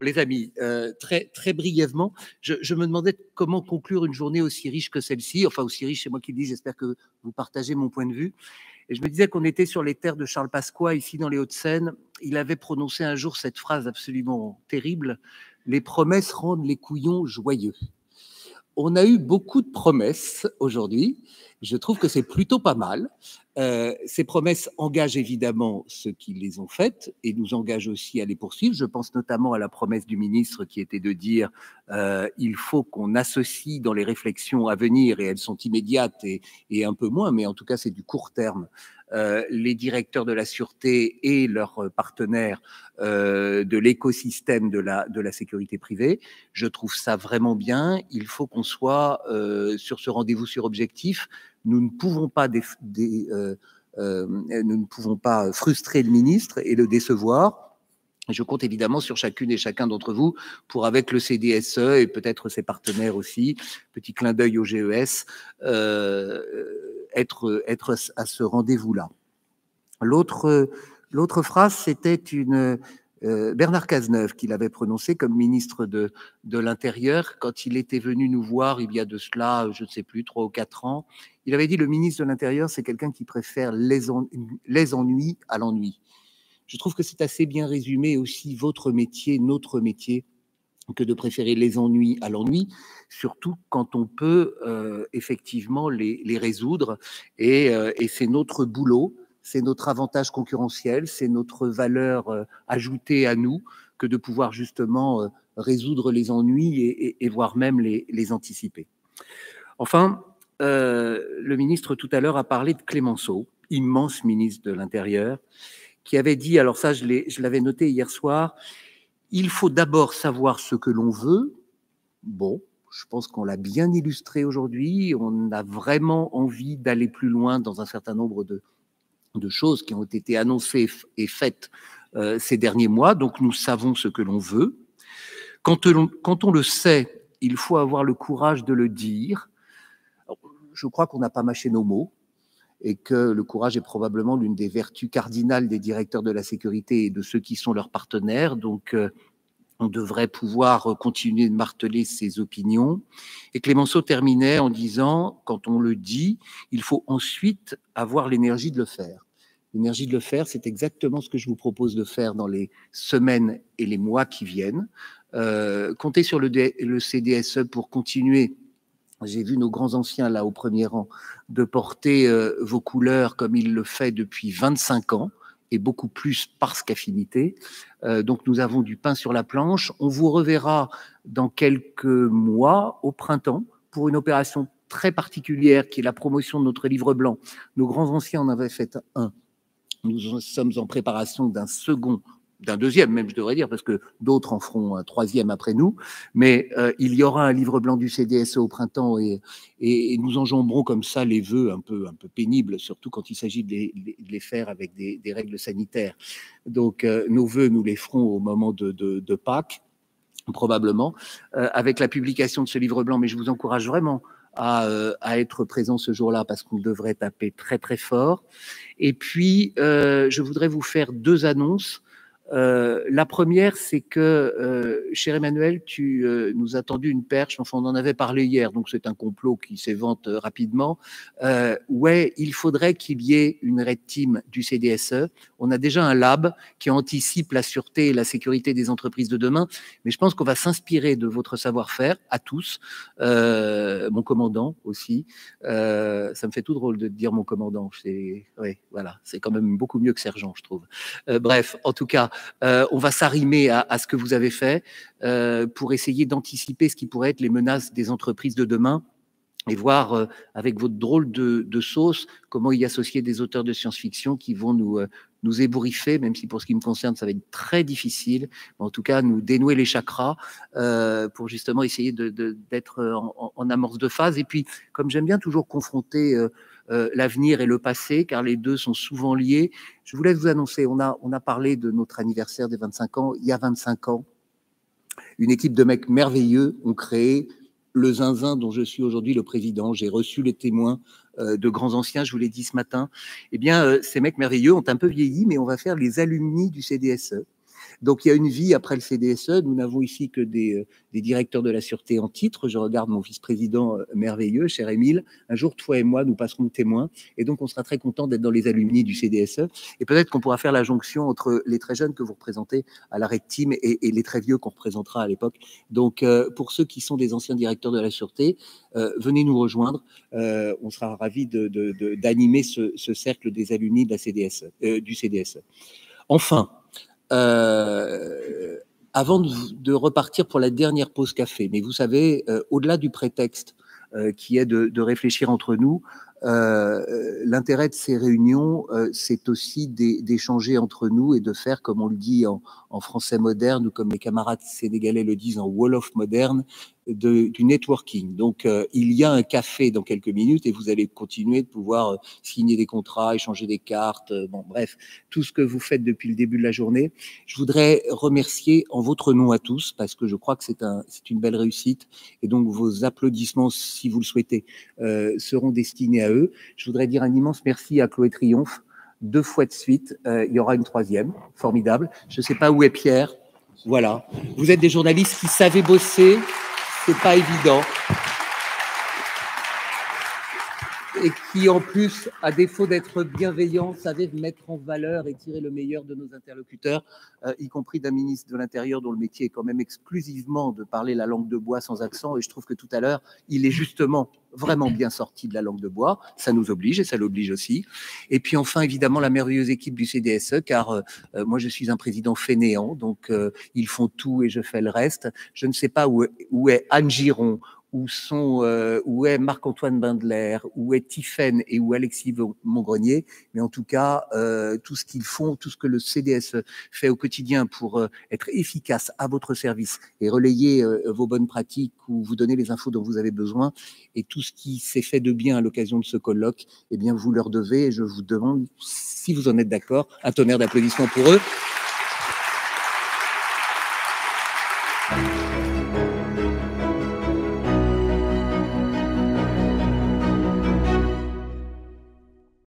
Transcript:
les amis, très brièvement, je me demandais comment conclure une journée aussi riche que celle-ci. Enfin, aussi riche, c'est moi qui le dis, j'espère que vous partagez mon point de vue. Et je me disais qu'on était sur les terres de Charles Pasqua, ici dans les Hauts-de-Seine. Il avait prononcé un jour cette phrase absolument terrible: les promesses rendent les couillons joyeux. On a eu beaucoup de promesses aujourd'hui. Je trouve que c'est plutôt pas mal. Ces promesses engagent évidemment ceux qui les ont faites et nous engagent aussi à les poursuivre. Je pense notamment à la promesse du ministre qui était de dire il faut qu'on associe dans les réflexions à venir, et elles sont immédiates et un peu moins, mais en tout cas c'est du court terme, les directeurs de la sûreté et leurs partenaires de l'écosystème de la sécurité privée. Je trouve ça vraiment bien. Il faut qu'on soit sur ce rendez-vous sur objectif. Nous ne pouvons pas nous ne pouvons pas frustrer le ministre et le décevoir. Je compte évidemment sur chacune et chacun d'entre vous pour, avec le CDSE et peut-être ses partenaires aussi, petit clin d'œil au GES, être à ce rendez-vous-là. L'autre phrase, c'était Bernard Cazeneuve qui l'avait prononcée comme ministre de l'Intérieur quand il était venu nous voir il y a de cela, je ne sais plus, 3 ou 4 ans. Il avait dit: le ministre de l'Intérieur, c'est quelqu'un qui préfère les ennuis à l'ennui. Je trouve que c'est assez bien résumé aussi votre métier, notre métier, que de préférer les ennuis à l'ennui, surtout quand on peut effectivement les résoudre. Et c'est notre boulot, c'est notre avantage concurrentiel, c'est notre valeur ajoutée à nous que de pouvoir justement résoudre les ennuis et voire même les anticiper. Enfin, le ministre tout à l'heure a parlé de Clémenceau, immense ministre de l'Intérieur, qui avait dit, alors ça je l'avais noté hier soir: il faut d'abord savoir ce que l'on veut. Bon, je pense qu'on l'a bien illustré aujourd'hui. On a vraiment envie d'aller plus loin dans un certain nombre de choses qui ont été annoncées et faites ces derniers mois. Donc, nous savons ce que l'on veut. Quand on le sait, il faut avoir le courage de le dire. Alors, je crois qu'on n'a pas mâché nos mots et que le courage est probablement l'une des vertus cardinales des directeurs de la sécurité et de ceux qui sont leurs partenaires. Donc, on devrait pouvoir continuer de marteler ses opinions. Et Clémenceau terminait en disant: quand on le dit, il faut ensuite avoir l'énergie de le faire. L'énergie de le faire, c'est exactement ce que je vous propose de faire dans les semaines et les mois qui viennent. Comptez sur le CDSE pour continuer. J'ai vu nos grands anciens là au premier rang de porter vos couleurs comme il le fait depuis 25 ans et beaucoup plus parce qu'affinité. Donc nous avons du pain sur la planche. On vous reverra dans quelques mois au printemps pour une opération très particulière qui est la promotion de notre livre blanc. Nos grands anciens en avaient fait un. Nous sommes en préparation d'un second, d'un deuxième même, je devrais dire, parce que d'autres en feront un troisième après nous. Mais il y aura un livre blanc du CDSE au printemps et nous enjamberons comme ça les vœux un peu pénibles, surtout quand il s'agit de les faire avec des règles sanitaires. Donc nos vœux, nous les ferons au moment de Pâques, probablement, avec la publication de ce livre blanc. Mais je vous encourage vraiment à être présent ce jour-là parce qu'on devrait taper très très fort. Et puis, je voudrais vous faire 2 annonces. La première, c'est que, cher Emmanuel, tu nous as tendu une perche, enfin on en avait parlé hier, donc c'est un complot qui s'évente rapidement. Ouais, il faudrait qu'il y ait une Red Team du CDSE. On a déjà un lab qui anticipe la sûreté et la sécurité des entreprises de demain, mais je pense qu'on va s'inspirer de votre savoir-faire, à tous, mon commandant aussi. Ça me fait tout drôle de dire mon commandant, ouais, voilà, c'est quand même beaucoup mieux que sergent, je trouve. Bref, en tout cas, on va s'arrimer à ce que vous avez fait pour essayer d'anticiper ce qui pourrait être les menaces des entreprises de demain et voir avec votre drôle de sauce comment y associer des auteurs de science-fiction qui vont nous ébouriffer, même si pour ce qui me concerne, ça va être très difficile, mais en tout cas nous dénouer les chakras pour justement essayer d'être en amorce de phase. Et puis, comme j'aime bien toujours confronter l'avenir et le passé, car les deux sont souvent liés, je voulais vous annoncer, on a parlé de notre anniversaire des 25 ans. Il y a 25 ans, une équipe de mecs merveilleux ont créé le Zinzin dont je suis aujourd'hui le président. J'ai reçu les témoins de grands anciens, je vous l'ai dit ce matin. Eh bien, ces mecs merveilleux ont un peu vieilli, mais on va faire les alumni du CDSE. Donc, il y a une vie après le CDSE. Nous n'avons ici que des directeurs de la sûreté en titre. Je regarde mon vice-président merveilleux, cher Émile. Un jour, toi et moi, nous passerons le témoin. Et donc, on sera très content d'être dans les alumni du CDSE. Et peut-être qu'on pourra faire la jonction entre les très jeunes que vous représentez à la Red Team et les très vieux qu'on représentera à l'époque. Donc, pour ceux qui sont des anciens directeurs de la sûreté, venez nous rejoindre. On sera ravis d'animer ce cercle des alumni de la CDSE, du CDSE. Enfin, avant de repartir pour la dernière pause café, mais vous savez, au-delà du prétexte qui est de réfléchir entre nous, l'intérêt de ces réunions, c'est aussi d'échanger entre nous et de faire, comme on le dit en français moderne, ou comme mes camarades sénégalais le disent en Wolof moderne, du networking. Donc, il y a un café dans quelques minutes et vous allez continuer de pouvoir signer des contrats, échanger des cartes, bon, bref, tout ce que vous faites depuis le début de la journée. Je voudrais remercier en votre nom à tous, parce que je crois que c'est une belle réussite, et donc vos applaudissements, si vous le souhaitez, seront destinés à eux. Je voudrais dire un immense merci à Chloé Triomphe, 2 fois de suite. Il y aura une 3e, formidable. Je ne sais pas où est Pierre. Voilà. Vous êtes des journalistes qui savez bosser. C'est pas évident. Et qui, en plus, à défaut d'être bienveillant, savait mettre en valeur et tirer le meilleur de nos interlocuteurs, y compris d'un ministre de l'Intérieur dont le métier est quand même exclusivement de parler la langue de bois sans accent. Et je trouve que tout à l'heure, il est justement vraiment bien sorti de la langue de bois. Ça nous oblige et ça l'oblige aussi. Et puis enfin, évidemment, la merveilleuse équipe du CDSE, car moi, je suis un président fainéant, donc ils font tout et je fais le reste. Je ne sais pas où est Anne Giron, où est Marc-Antoine Bindler, où est Tiffaine et où Alexis Mongrenier, mais en tout cas, tout ce qu'ils font, tout ce que le CDSE fait au quotidien pour être efficace à votre service et relayer vos bonnes pratiques ou vous donner les infos dont vous avez besoin, et tout ce qui s'est fait de bien à l'occasion de ce colloque, eh bien, vous leur devez, et je vous demande, si vous en êtes d'accord, un tonnerre d'applaudissements pour eux.